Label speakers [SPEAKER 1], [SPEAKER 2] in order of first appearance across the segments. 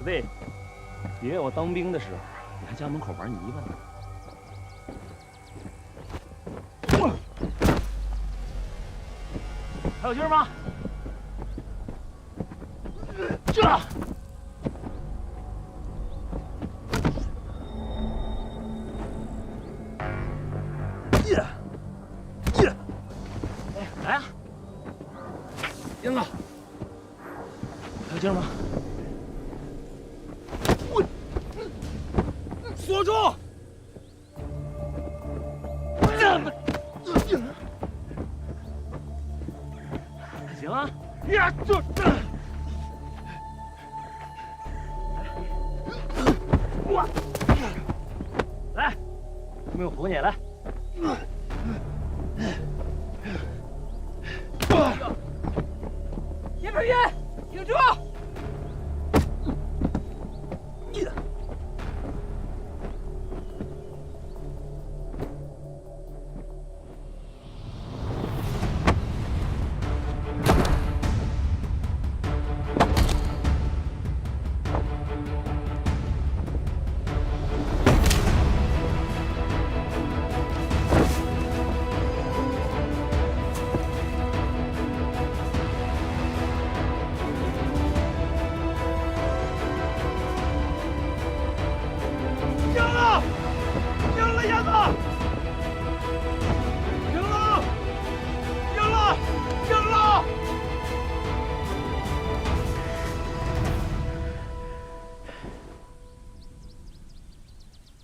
[SPEAKER 1] 喂，爷我当兵的时候，你还家门口玩泥巴呢。还有劲儿吗？这。来啊！英子，还有劲儿吗？锁住！行啊！呀，就我来，没有扶你来。叶佩云，挺住！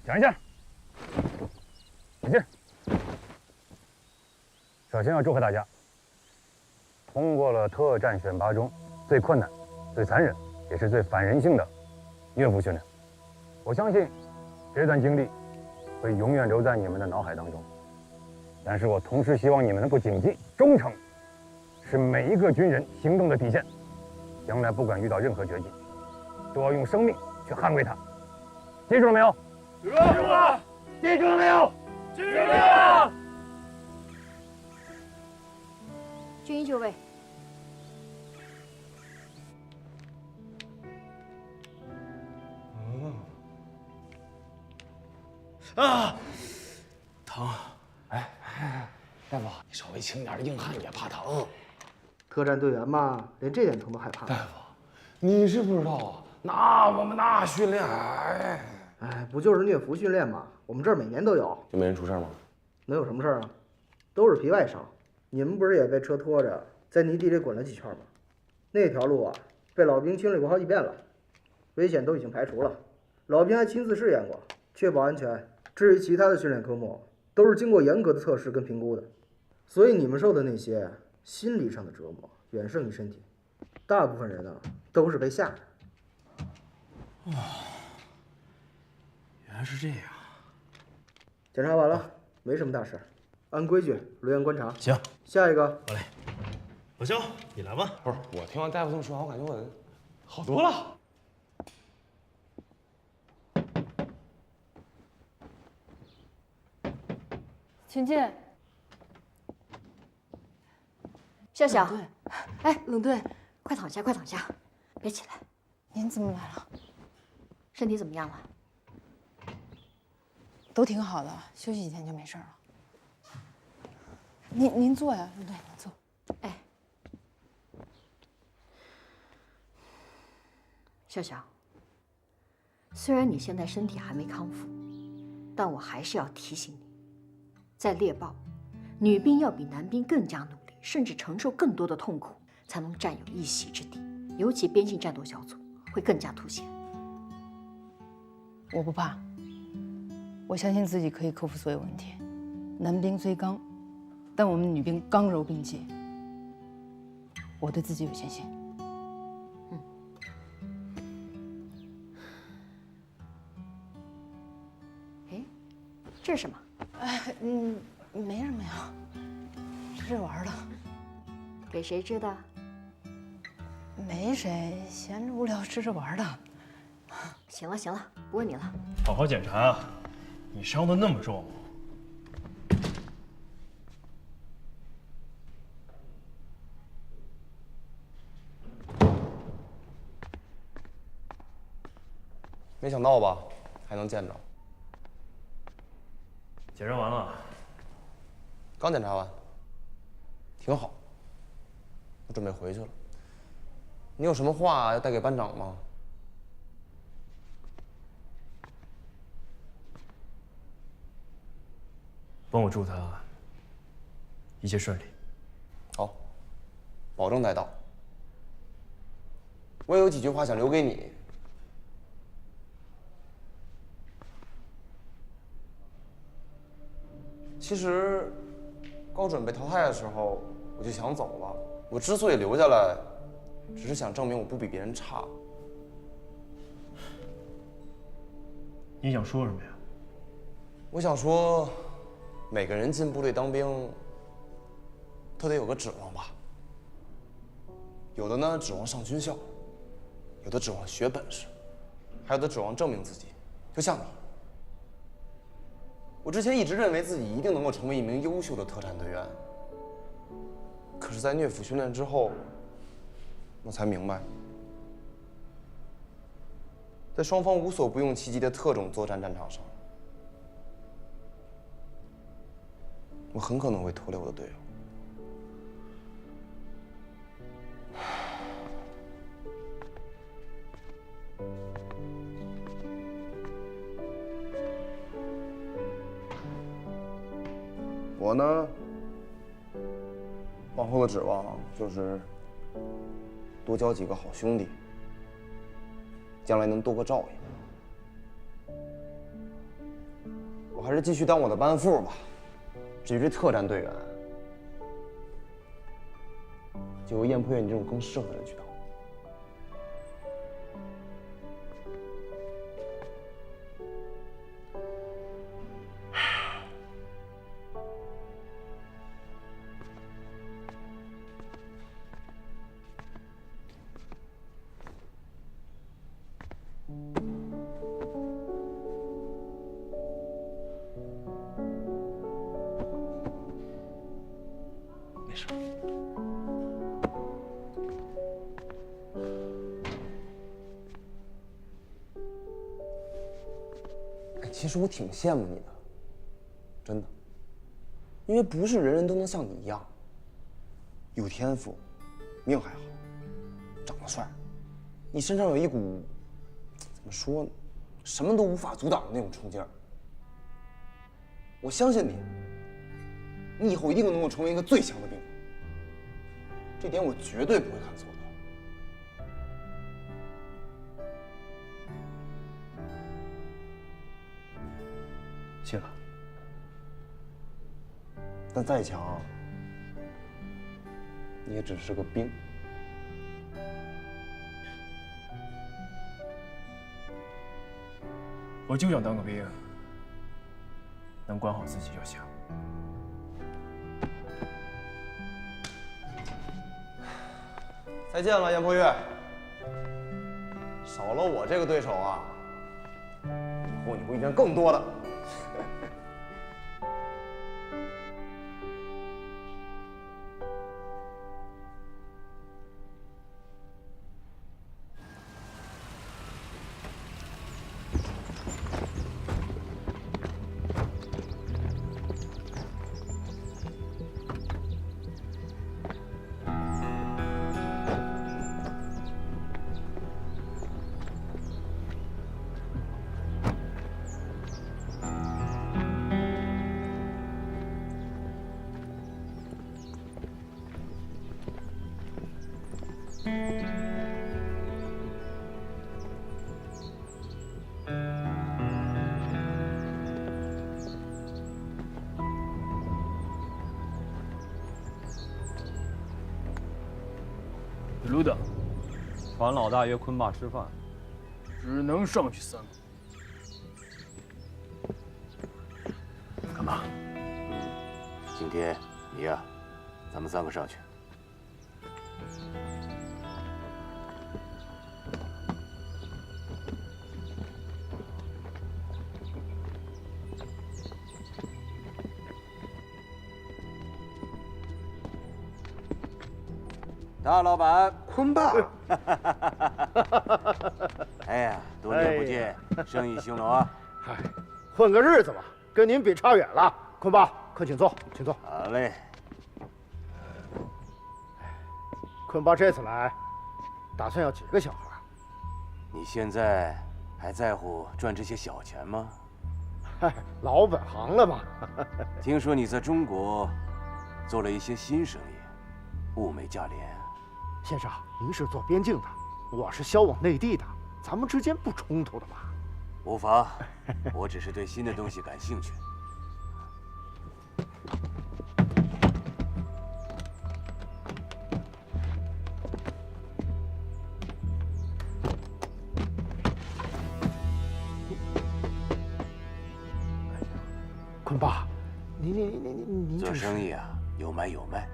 [SPEAKER 2] 讲一下，冷静。首先要祝贺大家，通过了特战选拔中最困难、最残忍，也是最反人性的岳父训练。我相信这段经历会永远留在你们的脑海当中。但是我同时希望你们能够谨记，忠诚是每一个军人行动的底线。将来不管遇到任何绝境，都要用生命去捍卫它。记住了没有？记住了！记住了没有？记住了！
[SPEAKER 3] 军医就位。
[SPEAKER 4] 啊，疼！哎，大夫，你稍微轻点，硬汉也怕疼。
[SPEAKER 5] 特战队员嘛，连这点疼都害怕。
[SPEAKER 4] 大夫，你是不知道啊，那我们那训练，
[SPEAKER 5] 哎，不就是虐服训练吗？我们这儿每年都有。
[SPEAKER 4] 就没人出事吗？
[SPEAKER 5] 能有什么事儿啊？都是皮外伤。你们不是也被车拖着在泥地里滚了几圈吗？那条路啊，被老兵清理过好几遍了，危险都已经排除了。老兵还亲自试验过，确保安全。至于其他的训练科目，都是经过严格的测试跟评估的。所以你们受的那些心理上的折磨，远胜于身体。大部分人啊，都是被吓的。
[SPEAKER 4] 哦，原来是这样。
[SPEAKER 5] 检查完了，没什么大事，按规矩留院观察。
[SPEAKER 4] 行，
[SPEAKER 5] 下一个。
[SPEAKER 4] 好嘞。
[SPEAKER 6] 老肖，你来吧。
[SPEAKER 4] 不是，我听完大夫这么说，我感觉我好多了。
[SPEAKER 3] 请进。笑笑，哎，冷队，快躺下，快躺下，别起来。
[SPEAKER 7] 您怎么来了？
[SPEAKER 3] 身体怎么样了？
[SPEAKER 7] 都挺好的，休息几天就没事了。您坐呀，冷队，您坐。
[SPEAKER 3] 哎，笑笑，虽然你现在身体还没康复，但我还是要提醒你，在猎豹，女兵要比男兵更加努力，甚至承受更多的痛苦，才能占有一席之地。尤其边境战斗小组会更加凸显。
[SPEAKER 7] 我不怕，我相信自己可以克服所有问题。男兵虽刚，但我们女兵刚柔并济。我对自己有信心。
[SPEAKER 3] 哎，这是什么？
[SPEAKER 7] 没什么呀，吃着玩的。
[SPEAKER 3] 给谁织的？
[SPEAKER 7] 没谁，闲着无聊吃着玩的。
[SPEAKER 3] 行了行了，不问你了。
[SPEAKER 6] 好好检查啊！你伤得那么重。
[SPEAKER 8] 没想到吧，还能见着。
[SPEAKER 6] 检查完了，
[SPEAKER 8] 刚检查完，挺好。我准备回去了。你有什么话要带给班长吗？
[SPEAKER 6] 帮我祝他一切顺利。
[SPEAKER 8] 好，保证带到。我也有几句话想留给你。其实，高准被淘汰的时候，我就想走了。我之所以留下来，只是想证明我不比别人差。
[SPEAKER 6] 你想说什么呀？
[SPEAKER 8] 我想说，每个人进部队当兵，都得有个指望吧。有的呢指望上军校，有的指望学本事，还有的指望证明自己。就像你，我之前一直认为自己一定能够成为一名优秀的特战队员，可是，在虐俘训练之后，我才明白，在双方无所不用其极的特种作战战场上，我很可能会拖累我的队友。我呢，往后的指望就是多交几个好兄弟，将来能多个照应。我还是继续当我的班副吧。至于这特战队员，就由燕破月你这种更适合的人去当。
[SPEAKER 6] 没事。
[SPEAKER 8] 其实我挺羡慕你的，真的，因为不是人人都能像你一样，有天赋，命还好，长得帅，你身上有一股怎么说呢，什么都无法阻挡的那种冲劲儿。我相信你，你以后一定能够成为一个最强的兵，这点我绝对不会看错的。
[SPEAKER 6] 谢了。
[SPEAKER 8] 但再强，你也只是个兵。
[SPEAKER 6] 我就想当个兵，能管好自己就行。
[SPEAKER 8] 再见了，燕破月。少了我这个对手啊，以后你会遇见更多的。
[SPEAKER 6] 卢等，
[SPEAKER 9] 船老大约坤爸吃饭，
[SPEAKER 6] 只能上去3个。
[SPEAKER 1] 干嘛？今天你呀，咱们3个上去。大老板，
[SPEAKER 5] 坤爸。
[SPEAKER 1] 哎呀，多年不见，生意兴隆啊！
[SPEAKER 10] 嗨，混个日子吧，跟您比差远了。坤爸，快请坐，请坐。
[SPEAKER 1] 好嘞。
[SPEAKER 10] 坤爸这次来，打算要几个小孩？
[SPEAKER 1] 你现在还在乎赚这些小钱吗？
[SPEAKER 10] 嗨，老本行了嘛。
[SPEAKER 1] 听说你在中国做了一些新生意，物美价廉。
[SPEAKER 10] 先生，您是做边境的，我是销往内地的，咱们之间不冲突的吧？
[SPEAKER 1] 无妨，我只是对新的东西感兴趣。
[SPEAKER 10] 坤爸，您
[SPEAKER 1] 做生意啊，有买有卖。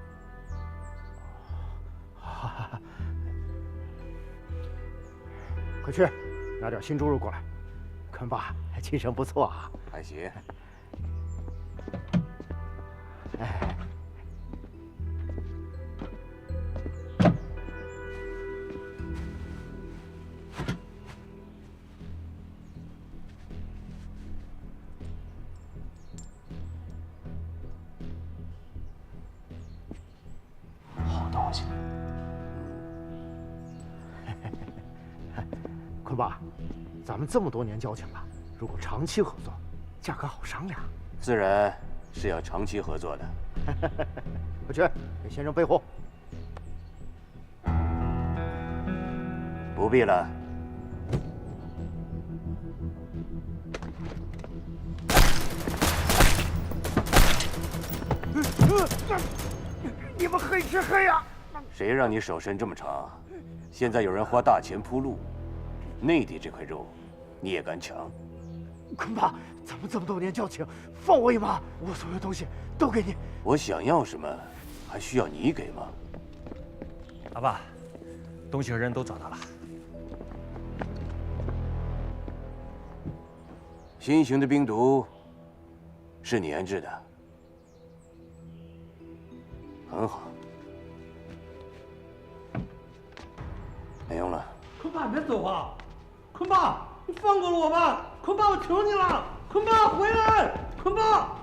[SPEAKER 10] 快去拿点新猪肉过来。坤爸，精神不错啊。
[SPEAKER 1] 还行。
[SPEAKER 10] 哎。
[SPEAKER 1] 好东西。
[SPEAKER 10] 坤爸，咱们这么多年交情了，如果长期合作，价格好商量。
[SPEAKER 1] 自然是要长期合作的。
[SPEAKER 10] 快去给先生备货。
[SPEAKER 1] 不必了。
[SPEAKER 10] 你们黑吃黑呀！
[SPEAKER 1] 谁让你手伸这么长？现在有人花大钱铺路，内地这块肉，你也敢抢？
[SPEAKER 10] 坤爸，咱们这么多年交情，放我一马，我所有东西都给你。
[SPEAKER 1] 我想要什么，还需要你给吗？
[SPEAKER 6] 老爸，东西和人都找到了。
[SPEAKER 1] 新型的病毒是你研制的，很好。没用了。
[SPEAKER 11] 坤爸，别走啊！坤爸，你放过了我吧！坤爸，我求你了！坤爸，回来！坤爸，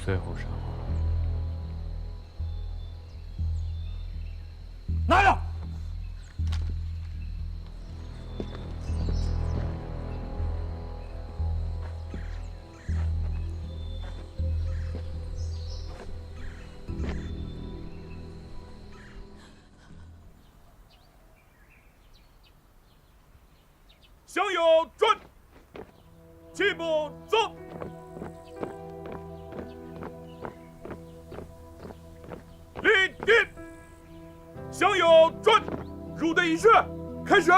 [SPEAKER 9] 最后杀我。
[SPEAKER 11] 拿着。
[SPEAKER 12] 向右转，齐步走。立定，向右转，入队仪式开始。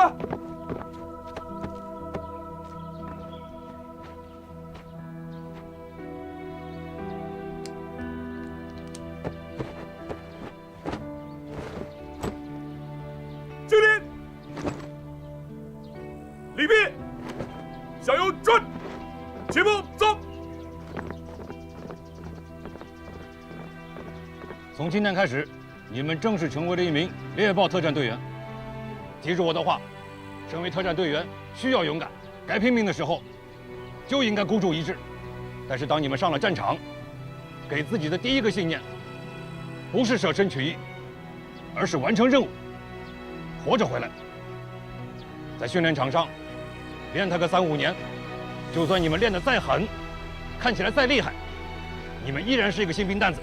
[SPEAKER 12] 敬礼，礼毕，向右转，齐步走。
[SPEAKER 9] 从今天开始，你们正式成为了一名猎豹特战队员。记住我的话，身为特战队员需要勇敢，该拼命的时候就应该孤注一掷。但是当你们上了战场，给自己的第一个信念，不是舍身取义，而是完成任务，活着回来。在训练场上练他个3、5年，就算你们练得再狠，看起来再厉害，你们依然是一个新兵蛋子。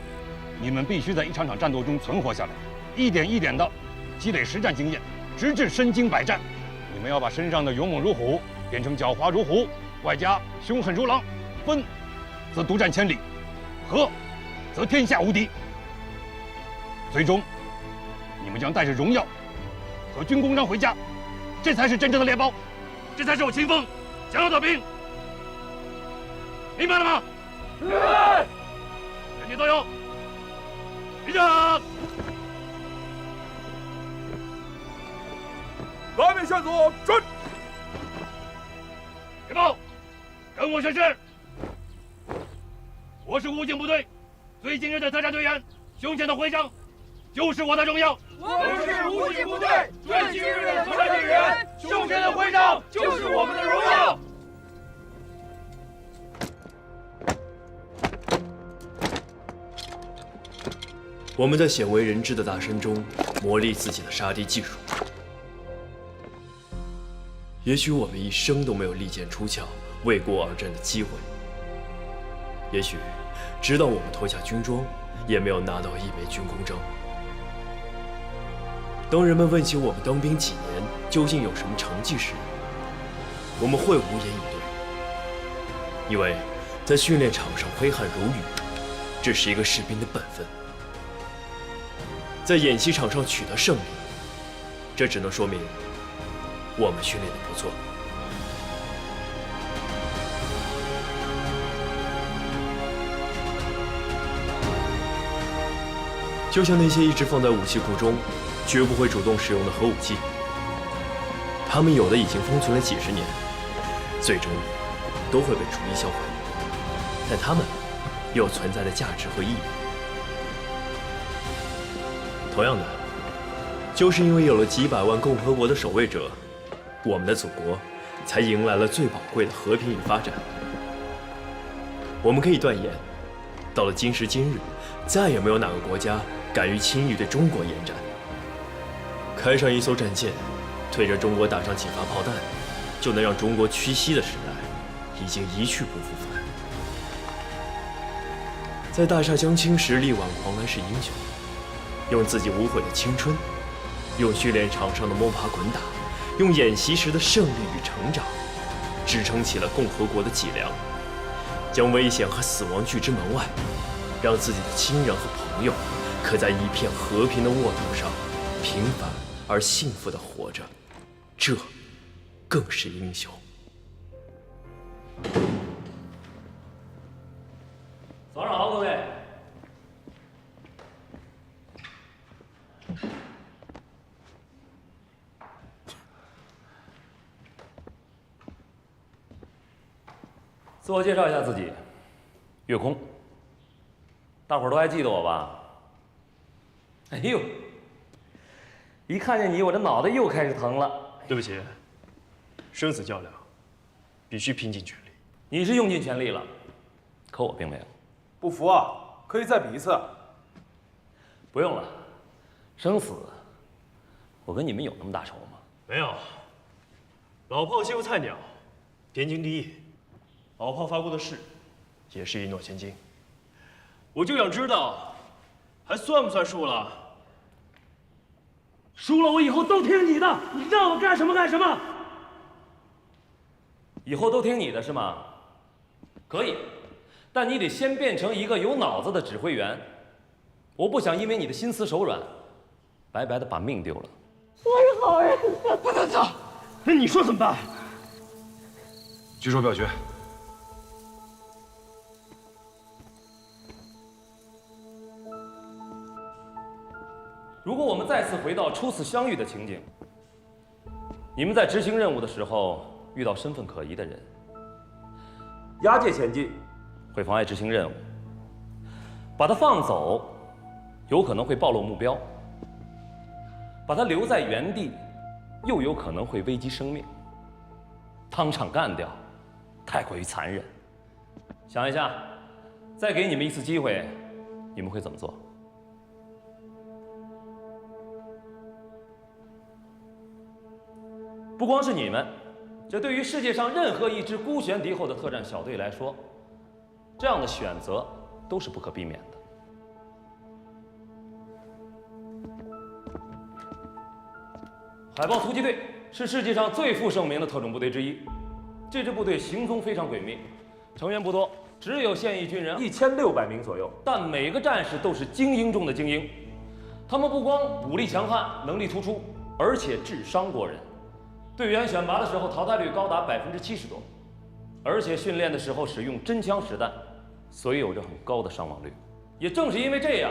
[SPEAKER 9] 你们必须在一场场战斗中存活下来，一点一点的积累实战经验，直至身经百战。你们要把身上的勇猛如虎变成狡猾如虎，外加凶狠如狼。分，则独占千里；合，则天下无敌。最终，你们将带着荣耀和军功章回家，这才是真正的猎豹，这才是我秦风想要的兵。明白了吗？明白。人体都有。立正。
[SPEAKER 12] 革命向左，准。
[SPEAKER 9] 猎豹，跟我宣誓。我是武警部队最精锐的特战队员，胸前的徽章就是我的荣耀。
[SPEAKER 12] 我是武警部队最精锐的特战队员，胸前的徽章就是我们的荣耀。
[SPEAKER 6] 我们在鲜为人知的大山中磨砺自己的杀敌技术。也许我们一生都没有利剑出鞘、为国而战的机会。也许，直到我们脱下军装，也没有拿到一枚军功章。当人们问起我们当兵几年究竟有什么成绩时，我们会无言以对，因为在训练场上挥汗如雨，这是一个士兵的本分；在演习场上取得胜利，这只能说明我们训练得不错。就像那些一直放在武器库中，绝不会主动使用的核武器，它们有的已经封存了几十年，最终都会被逐一销毁，但它们有存在的价值和意义。同样的，就是因为有了几百万共和国的守卫者，我们的祖国才迎来了最宝贵的和平与发展。我们可以断言，到了今时今日，再也没有哪个国家敢于轻易对中国延展。开上一艘战舰，对着中国打上几发炮弹，就能让中国屈膝的时代，已经一去不复返。在大厦将倾时，力挽狂澜是英雄，用自己无悔的青春，用训练场上的摸爬滚打，用演习时的胜利与成长，支撑起了共和国的脊梁，将危险和死亡拒之门外，让自己的亲人和朋友可在一片和平的沃土上平凡而幸福地活着，这更是英雄。
[SPEAKER 13] 早上好，各位。自我介绍一下自己，岳空。大伙儿都还记得我吧？哎呦，一看见你，我这脑袋又开始疼了。
[SPEAKER 6] 对不起，生死较量，必须拼尽全力。
[SPEAKER 13] 你是用尽全力了，可我并没有。
[SPEAKER 14] 不服啊？可以再比一次。
[SPEAKER 13] 不用了，生死，我跟你们有那么大仇吗？
[SPEAKER 6] 没有。老炮欺负菜鸟，天经地义。老炮发过的誓，也是一诺千金。我就想知道，还算不算数了？
[SPEAKER 11] 输了我以后都听你的，你让我干什么干什么。
[SPEAKER 13] 以后都听你的是吗？可以，但你得先变成一个有脑子的指挥员。我不想因为你的心慈手软，白白的把命丢了。
[SPEAKER 11] 我是好人。不能走，那你说怎么办？
[SPEAKER 9] 举手表决。
[SPEAKER 13] 如果我们再次回到初次相遇的情景，你们在执行任务的时候遇到身份可疑的人，押解前进会妨碍执行任务，把他放走有可能会暴露目标，把他留在原地又有可能会危及生命，当场干掉太过于残忍。想一下，再给你们一次机会，你们会怎么做？不光是你们，这对于世界上任何一支孤悬敌后的特战小队来说，这样的选择都是不可避免的。海豹突击队是世界上最负盛名的特种部队之一。这支部队行踪非常诡秘，成员不多，只有现役军人1600名左右，但每个战士都是精英中的精英。他们不光武力强悍、能力突出，而且智商过人。队员选拔的时候淘汰率高达70%多，而且训练的时候使用真枪实弹，所以有着很高的伤亡率。也正是因为这样，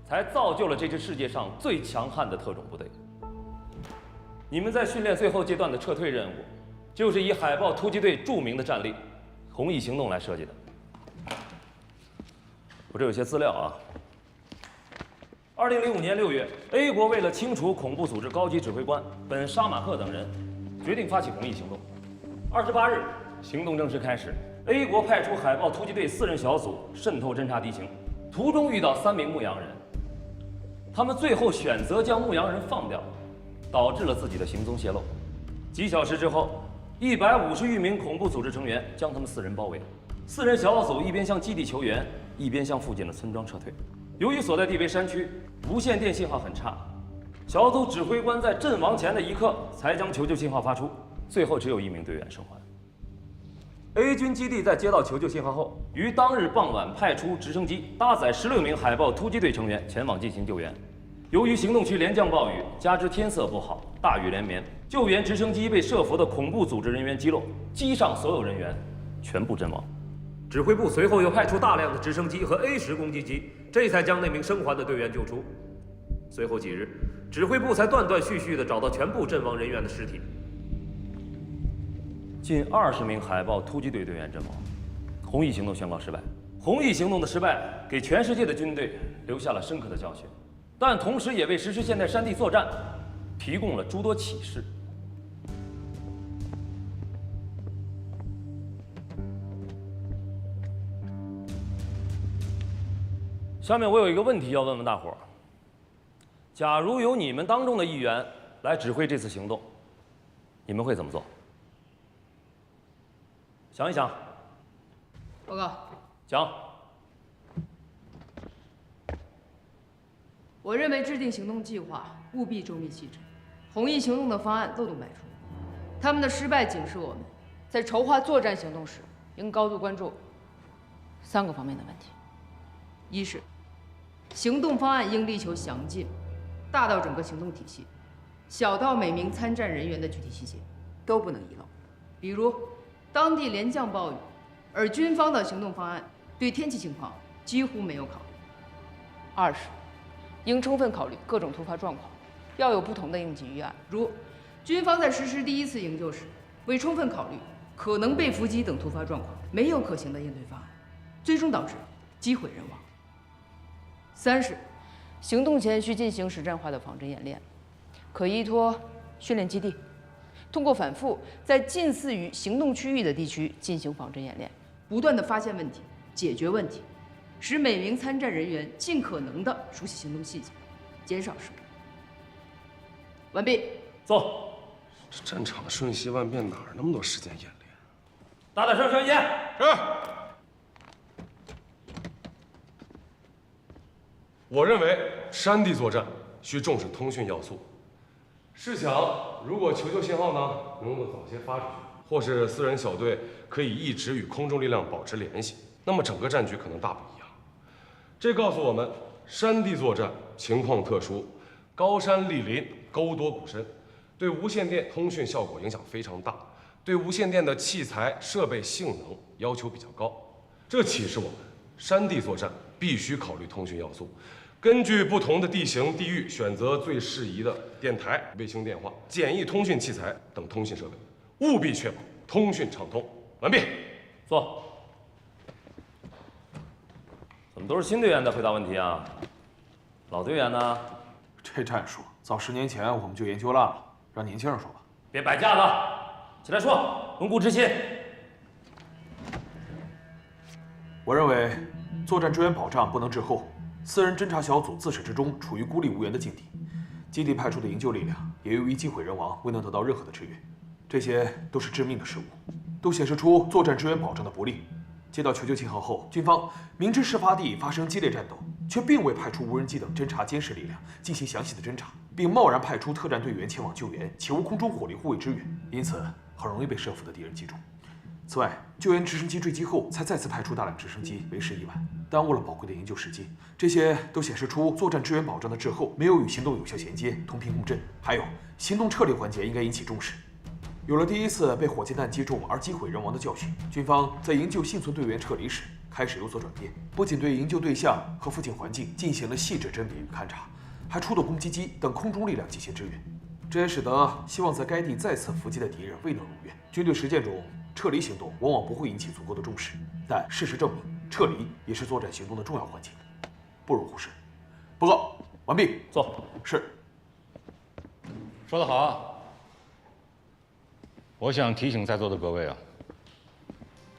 [SPEAKER 13] 才造就了这支世界上最强悍的特种部队。你们在训练最后阶段的撤退任务，就是以海豹突击队著名的战例“红翼行动”来设计的。我这有些资料啊。2005年6月 ，A 国为了清除恐怖组织高级指挥官本·沙马赫等人，决定发起红翼行动。28日，行动正式开始。A 国派出海豹突击队4人小组渗透侦察敌情，途中遇到3名牧羊人，他们最后选择将牧羊人放掉，导致了自己的行踪泄露。几小时之后，150余名恐怖组织成员将他们4人包围。4人小组一边向基地求援，一边向附近的村庄撤退。由于所在地为山区，无线电信号很差，小组指挥官在阵亡前的一刻才将求救信号发出，最后只有1名队员生还。A 军基地在接到求救信号后，于当日傍晚派出直升机搭载16名海豹突击队成员前往进行救援。由于行动区连降暴雨，加之天色不好，大雨连绵，救援直升机被设伏的恐怖组织人员击落，机上所有人员全部阵亡。指挥部随后又派出大量的直升机和 A10攻击机，这才将那名生还的队员救出。随后几日，指挥部才断断续续地找到全部阵亡人员的尸体。近20名海豹突击队队员阵亡，红翼行动宣告失败。红翼行动的失败给全世界的军队留下了深刻的教训，但同时也为实施现代山地作战提供了诸多启示。下面我有一个问题要问问大伙儿：假如由你们当中的一员来指挥这次行动，你们会怎么做？想一想。
[SPEAKER 7] 报告。
[SPEAKER 13] 讲。
[SPEAKER 7] 我认为制定行动计划务必周密细致，红翼行动的方案漏洞百出，他们的失败警示我们，在筹划作战行动时，应高度关注3个方面的问题：一是行动方案应力求详尽，大到整个行动体系，小到每名参战人员的具体细节，都不能遗漏。比如，当地连降暴雨，而军方的行动方案对天气情况几乎没有考虑。二是应充分考虑各种突发状况，要有不同的应急预案。如军方在实施第1次营救时，未充分考虑可能被伏击等突发状况，没有可行的应对方案，最终导致机毁人亡。3是行动前需进行实战化的仿真演练，可依托训练基地，通过反复在近似于行动区域的地区进行仿真演练，不断地发现问题、解决问题，使每名参战人员尽可能地熟悉行动细节，减少失误。完毕。
[SPEAKER 13] 走。
[SPEAKER 15] 这战场瞬息万变，哪儿那么多时间演练？
[SPEAKER 13] 大点声，小姐。
[SPEAKER 15] 是。我认为山地作战需重视通讯要素。试想，如果求救信号呢能够早些发出去，或是4人小队可以一直与空中力量保持联系，那么整个战局可能大不一样。这告诉我们，山地作战情况特殊，高山莅临，沟多谷深，对无线电通讯效果影响非常大，对无线电的器材设备性能要求比较高。这启示我们，山地作战必须考虑通讯要素。根据不同的地形地域，选择最适宜的电台、卫星电话、简易通讯器材等通信设备，务必确保通讯畅通。完毕。
[SPEAKER 13] 坐。怎么都是新队员在回答问题啊？老队员呢？
[SPEAKER 14] 这战术早10年前我们就研究烂了，让年轻人说吧。
[SPEAKER 13] 别摆架子，起来说，温故知新。
[SPEAKER 14] 我认为，作战支援保障不能滞后。4人侦察小组自始至终处于孤立无援的境地，基地派出的营救力量也由于机毁人亡，未能得到任何的支援，这些都是致命的失误，都显示出作战支援保障的不力。接到求救信号后，军方明知事发地发生激烈战斗，却并未派出无人机等侦察监视力量进行详细的侦查，并贸然派出特战队员前往救援，且无空中火力护卫支援，因此很容易被设伏的敌人击中。此外，救援直升机坠机后，才再次派出大量直升机，为时已晚，耽误了宝贵的营救时机。这些都显示出作战支援保障的滞后，没有与行动有效衔接、同频共振。还有，行动撤离环节应该引起重视。有了第一次被火箭弹击中而机毁人亡的教训，军方在营救幸存队员撤离时开始有所转变，不仅对营救对象和附近环境进行了细致甄别与勘察，还出动攻击机等空中力量进行支援。这也使得希望在该地再次伏击的敌人未能如愿。军队实践中，撤离行动往往不会引起足够的重视，但事实证明，撤离也是作战行动的重要环节，不容忽视。报告完毕，
[SPEAKER 13] 走。
[SPEAKER 14] 是。
[SPEAKER 9] 说得好啊！我想提醒在座的各位啊，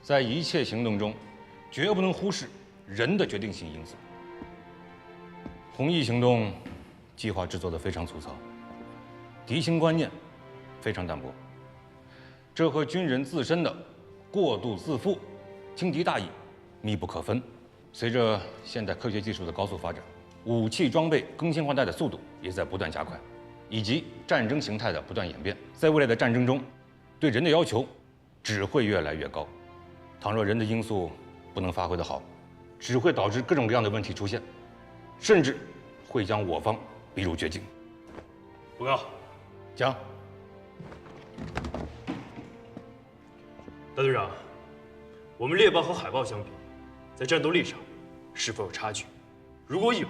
[SPEAKER 9] 在一切行动中，绝不能忽视人的决定性因素。红翼行动计划制作得非常粗糙，敌情观念非常淡薄，这和军人自身的过度自负、轻敌大意密不可分。随着现代科学技术的高速发展，武器装备更新换代的速度也在不断加快，以及战争形态的不断演变，在未来的战争中，对人的要求只会越来越高。倘若人的因素不能发挥得好，只会导致各种各样的问题出现，甚至会将我方逼入绝境。
[SPEAKER 6] 报告，
[SPEAKER 9] 讲。
[SPEAKER 6] 大队长，我们猎豹和海豹相比，在战斗力上是否有差距？如果有，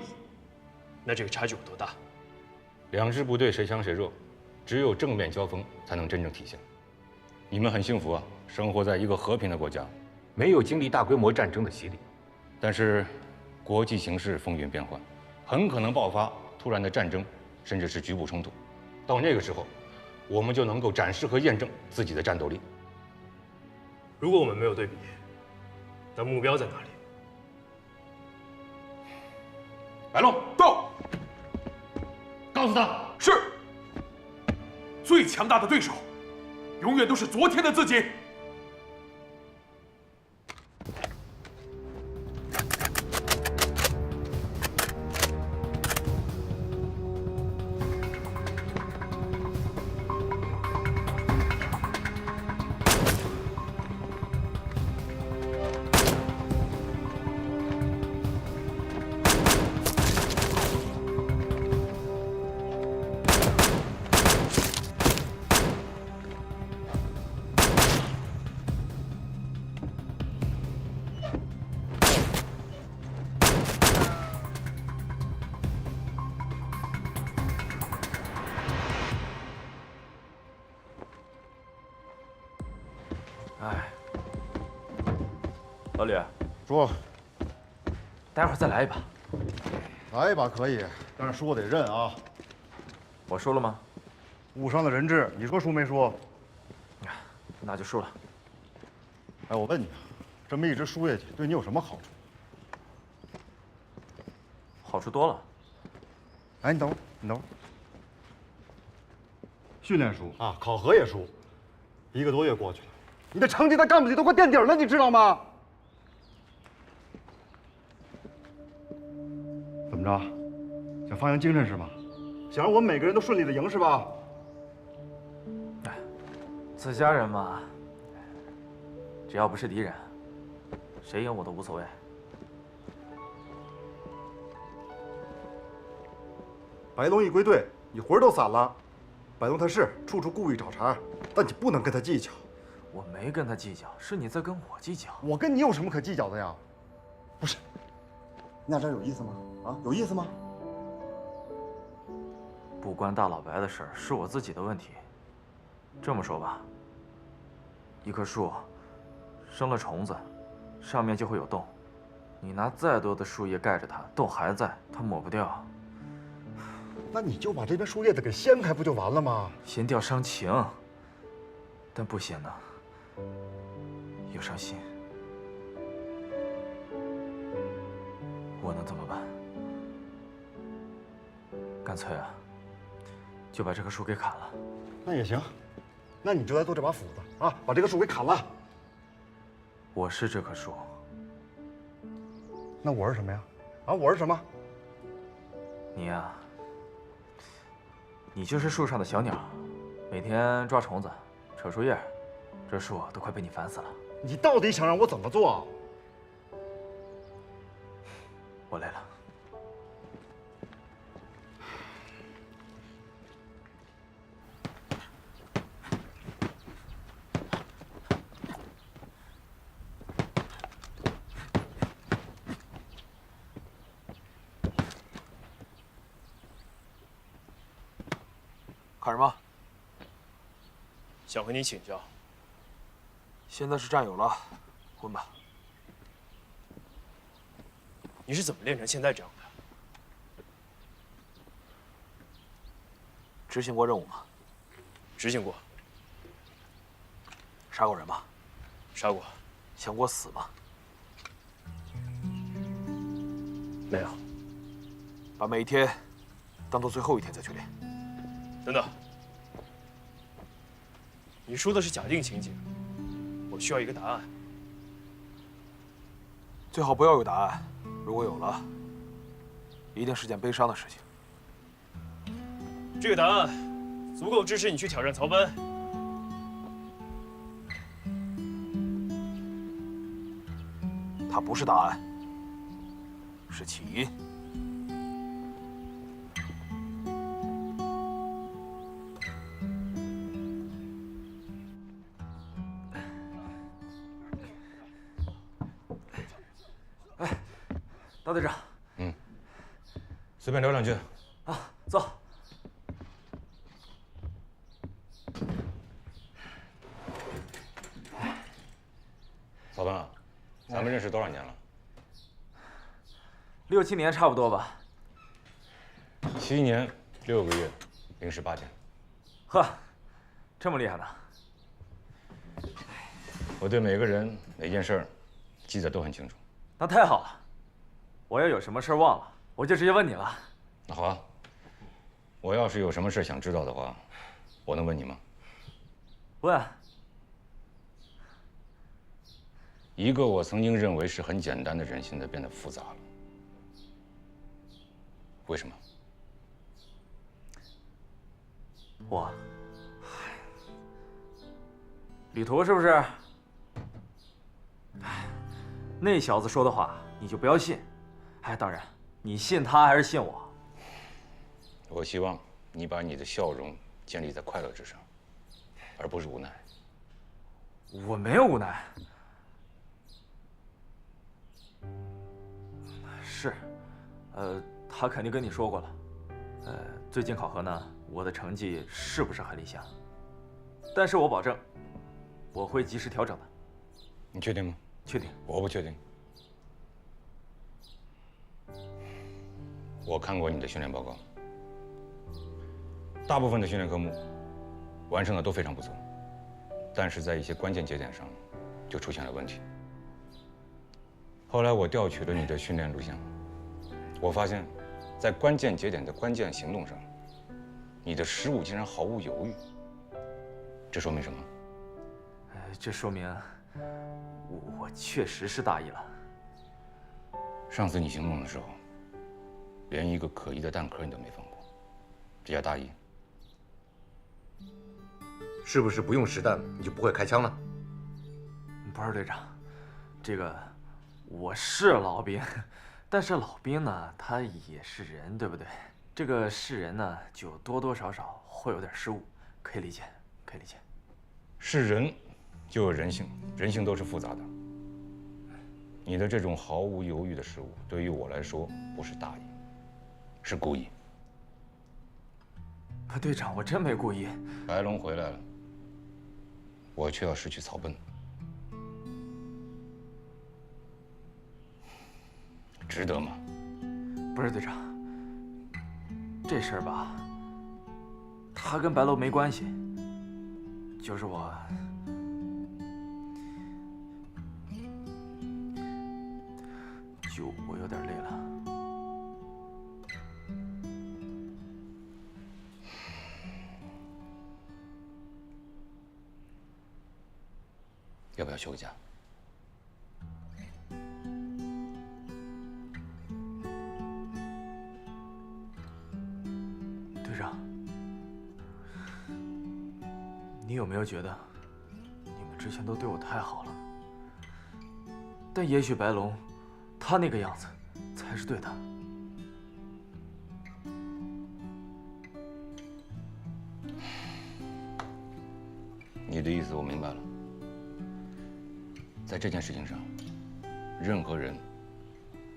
[SPEAKER 6] 那这个差距有多大？
[SPEAKER 9] 两支部队谁强谁弱，只有正面交锋才能真正体现。你们很幸福啊，生活在一个和平的国家，没有经历大规模战争的洗礼。但是，国际形势风云变幻，很可能爆发突然的战争，甚至是局部冲突。到那个时候，我们就能够展示和验证自己的战斗力。
[SPEAKER 6] 如果我们没有对比，那目标在哪里？
[SPEAKER 9] 白龙
[SPEAKER 14] 到，
[SPEAKER 9] 告诉他
[SPEAKER 14] 是。最强大的对手，永远都是昨天的自己。
[SPEAKER 16] 哎，老吕，
[SPEAKER 10] 说，
[SPEAKER 16] 待会儿再来一把。
[SPEAKER 10] 来一把可以，但是输我得认啊。
[SPEAKER 16] 我输了吗？
[SPEAKER 10] 误伤了人质，你说输没输？
[SPEAKER 16] 那就输了。
[SPEAKER 10] 哎，我问你啊，这么一直输下去，对你有什么好处？
[SPEAKER 16] 好处多了。
[SPEAKER 10] 哎，你等会儿，你等会儿。训练输啊，考核也输，1个多月过去了，你的成绩在干部里都快垫底了，你知道吗？怎么着？想发扬精神是吧？想让我们每个人都顺利的赢是吧？
[SPEAKER 16] 哎，自家人嘛，只要不是敌人，谁赢我都无所谓。
[SPEAKER 10] 白龙一归队，你魂都散了。白龙他是处处故意找茬，但你不能跟他计较。
[SPEAKER 16] 我没跟他计较，是你在跟我计较。
[SPEAKER 10] 我跟你有什么可计较的呀？不是，你俩这有意思吗？啊，有意思吗？
[SPEAKER 16] 不关大老白的事儿，是我自己的问题。这么说吧，一棵树生了虫子，上面就会有洞。你拿再多的树叶盖着它，洞还在，它抹不掉。
[SPEAKER 10] 那你就把这边树叶子给掀开，不就完了吗？
[SPEAKER 16] 掀掉伤情，但不掀呢，又伤心。我能怎么办？干脆啊，就把这棵树给砍了。
[SPEAKER 10] 那也行，那你就来做这把斧子啊，把这棵树给砍了。
[SPEAKER 16] 我是这棵树。
[SPEAKER 10] 那我是什么呀？啊，我是什么？
[SPEAKER 16] 你呀，你就是树上的小鸟，每天抓虫子、扯树叶，这树都快被你烦死了。
[SPEAKER 10] 你到底想让我怎么做？
[SPEAKER 16] 我累了。
[SPEAKER 14] 看什么？
[SPEAKER 6] 想和你请教。
[SPEAKER 14] 现在是战友了，混吧。
[SPEAKER 6] 你是怎么练成现在这样的？
[SPEAKER 14] 执行过任务吗？
[SPEAKER 6] 执行过。
[SPEAKER 14] 杀过人吗？
[SPEAKER 6] 杀过。
[SPEAKER 14] 想过死吗？
[SPEAKER 6] 没有。
[SPEAKER 14] 把每一天当做最后一天再去练。
[SPEAKER 6] 等等，你说的是假定情景，我需要一个答案。
[SPEAKER 14] 最好不要有答案，如果有了，一定是件悲伤的事情。
[SPEAKER 6] 这个答案足够支持你去挑战曹班。
[SPEAKER 14] 它不是答案，是起因。
[SPEAKER 16] 大队长，
[SPEAKER 2] 随便聊两句。
[SPEAKER 16] 啊，走。
[SPEAKER 2] 曹班啊，咱们认识多少年了
[SPEAKER 16] ？6、7年差不多吧。
[SPEAKER 2] 7年6个月0时8天。
[SPEAKER 16] 呵，这么厉害呢？
[SPEAKER 2] 我对每个人每件事儿记得都很清楚。
[SPEAKER 16] 那太好了，我要有什么事忘了，我就直接问你了。
[SPEAKER 2] 那好啊，我要是有什么事想知道的话，我能问你吗？
[SPEAKER 16] 问。
[SPEAKER 2] 一个我曾经认为是很简单的人，现在变得复杂了，为什么？
[SPEAKER 16] 我，旅途是不是？那小子说的话你就不要信。哎，当然，你信他还是信我？
[SPEAKER 2] 我希望你把你的笑容建立在快乐之上，而不是无奈。
[SPEAKER 16] 我没有无奈。是，他肯定跟你说过了。最近考核呢，我的成绩是不是很理想？但是我保证，我会及时调整的。
[SPEAKER 2] 你确定吗？
[SPEAKER 16] 确定。
[SPEAKER 2] 我不确定。我看过你的训练报告，大部分的训练科目完成的都非常不错，但是在一些关键节点上就出现了问题。后来我调取了你的训练录像，我发现，在关键节点的关键行动上，你的失误竟然毫无犹豫。这说明什么？
[SPEAKER 16] 这说明我确实是大意了。
[SPEAKER 2] 上次你行动的时候，连一个可疑的弹壳你都没放过，这叫大意？
[SPEAKER 10] 是不是不用实弹你就不会开枪了？
[SPEAKER 16] 不是队长，这个我是老兵，但是老兵呢，他也是人，对不对？这个是人呢，就多多少少会有点失误，可以理解，可以理解。
[SPEAKER 2] 是人，就有人性，人性都是复杂的。你的这种毫无犹豫的失误，对于我来说不是大意，是故意。
[SPEAKER 16] 可队长，我真没故意。
[SPEAKER 2] 白龙回来了，我却要失去草奔，值得吗？
[SPEAKER 16] 不是队长，这事儿吧，他跟白楼没关系，就是我。我有点累了。
[SPEAKER 2] 要不要休个假？
[SPEAKER 16] 队长，你有没有觉得，你们之前都对我太好了？但也许白龙，他那个样子，才是对的。
[SPEAKER 2] 你的意思我明白了。在这件事情上，任何人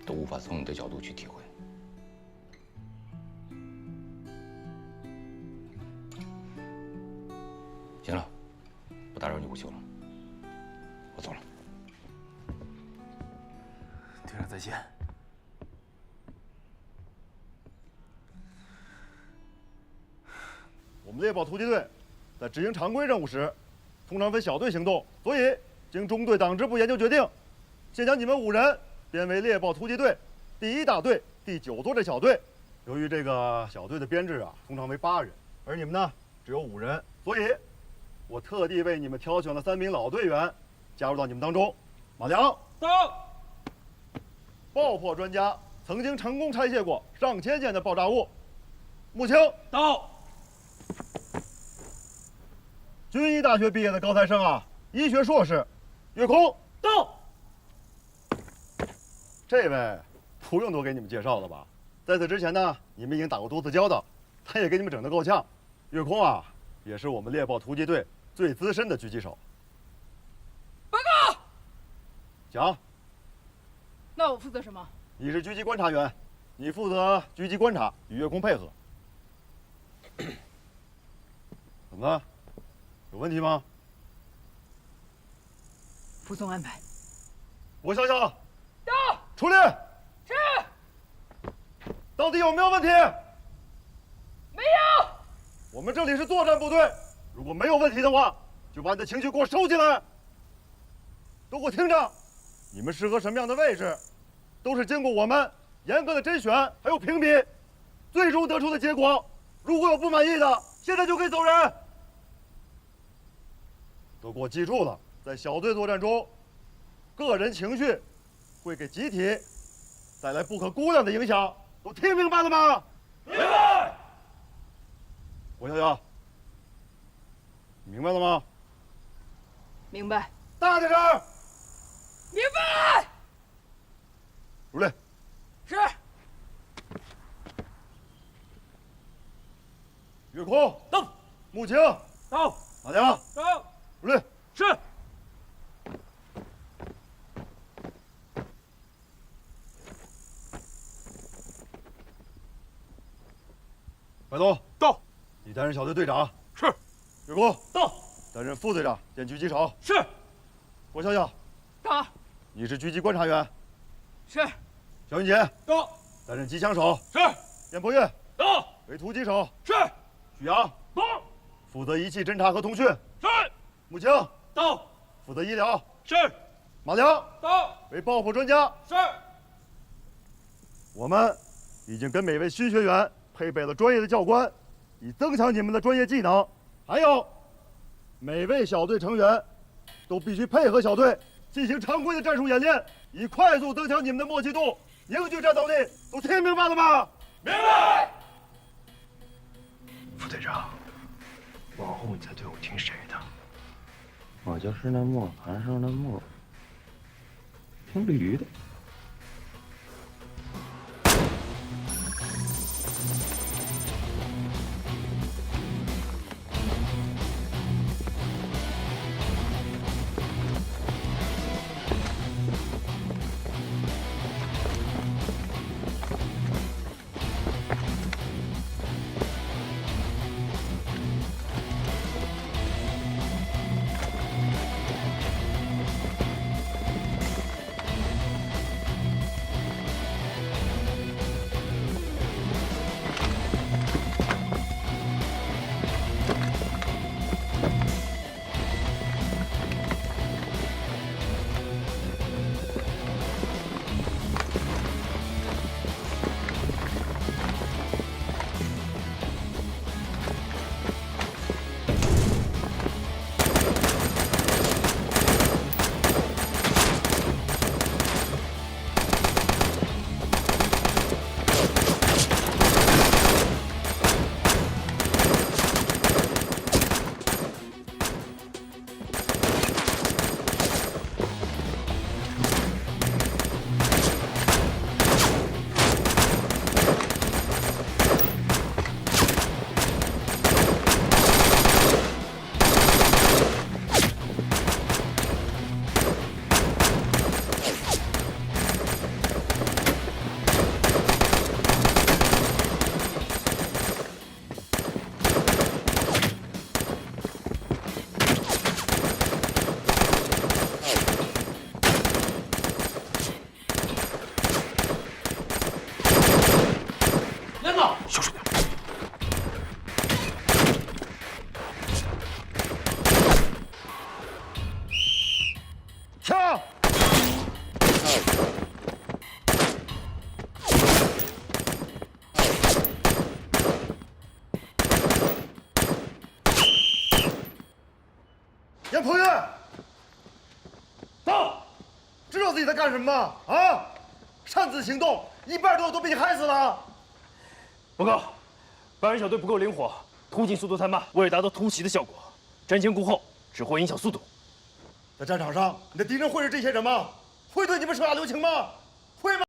[SPEAKER 2] 都无法从你的角度去体会。行了，不打扰你午休了，我走了。
[SPEAKER 16] 队长再见。
[SPEAKER 10] 我们猎豹突击队在执行常规任务时，通常分小队行动，所以经中队党支部研究决定，先将你们5人编为猎豹突击队第1大队第9作战小队。由于这个小队的编制通常为8人，而你们呢只有5人，所以我特地为你们挑选了3名老队员加入到你们当中。马良到，爆破专家，曾经成功拆卸过上千件的爆炸物。穆青到。军医大学毕业的高材生医学硕士，岳空到。这位不用多给你们介绍了吧？在此之前呢，你们已经打过多次交道，他也给你们整得够呛。岳空也是我们猎豹突击队最资深的狙击手。
[SPEAKER 7] 报告。
[SPEAKER 10] 讲。
[SPEAKER 7] 那我负责什么？
[SPEAKER 10] 你是狙击观察员，你负责狙击观察，与岳空配合。怎么了？有问题吗？
[SPEAKER 7] 服从安排。
[SPEAKER 10] 我想想。
[SPEAKER 7] 到。
[SPEAKER 10] 出列。
[SPEAKER 7] 是。
[SPEAKER 10] 到底有没有问题？
[SPEAKER 7] 没有。
[SPEAKER 10] 我们这里是作战部队，如果没有问题的话，就把你的情绪给我收起来。都给我听着，你们适合什么样的位置，都是经过我们严格的甄选还有评比，最终得出的结果。如果有不满意的，现在就可以走人。都给我记住了，在小队作战中，个人情绪会给集体带来不可估量的影响，都听明白了吗？明白。我想想，你明白了吗？
[SPEAKER 7] 明白。
[SPEAKER 10] 大点声。
[SPEAKER 7] 明白。
[SPEAKER 10] 入列。
[SPEAKER 7] 是。
[SPEAKER 10] 岳空到，穆青到，马良到，入列。
[SPEAKER 12] 是。
[SPEAKER 10] 白东
[SPEAKER 12] 到，
[SPEAKER 10] 你担任小队队长。
[SPEAKER 12] 是。
[SPEAKER 10] 岳空
[SPEAKER 12] 到，
[SPEAKER 10] 担任副队长兼狙击手。
[SPEAKER 12] 是。
[SPEAKER 10] 郭笑笑
[SPEAKER 7] 到，
[SPEAKER 10] 你是狙击观察员。
[SPEAKER 7] 是。
[SPEAKER 10] 肖云杰
[SPEAKER 12] 到，
[SPEAKER 10] 担任机枪手。
[SPEAKER 12] 是。
[SPEAKER 10] 燕博岳
[SPEAKER 12] 到，
[SPEAKER 10] 为突击手。
[SPEAKER 12] 是。
[SPEAKER 10] 许阳
[SPEAKER 12] 到，
[SPEAKER 10] 负责仪器侦查和通讯。
[SPEAKER 12] 是。
[SPEAKER 10] 穆青
[SPEAKER 12] 到，
[SPEAKER 10] 负责医疗。
[SPEAKER 12] 是。
[SPEAKER 10] 马良
[SPEAKER 12] 到，
[SPEAKER 10] 为爆破专家。
[SPEAKER 12] 是。
[SPEAKER 10] 我们已经跟每位新学员配备了专业的教官，以增强你们的专业技能。还有，每位小队成员都必须配合小队进行常规的战术演练，以快速增强你们的默契度、凝聚战斗力。都听明白了吗？
[SPEAKER 12] 明白。
[SPEAKER 17] 副队长，往后你在队伍听谁的？
[SPEAKER 8] 我就是那磨盘上的磨，听驴的。
[SPEAKER 10] 杨鹏岳，到，知道自己在干什么吗？啊，擅自行动，1半多都被你害死了。
[SPEAKER 6] 报告，白人小队不够灵活，突进速度太慢，为了达到突袭的效果，战前顾后只会影响速度。
[SPEAKER 10] 在战场上，你的敌人会是这些人吗？会对你们手下留情吗？会吗？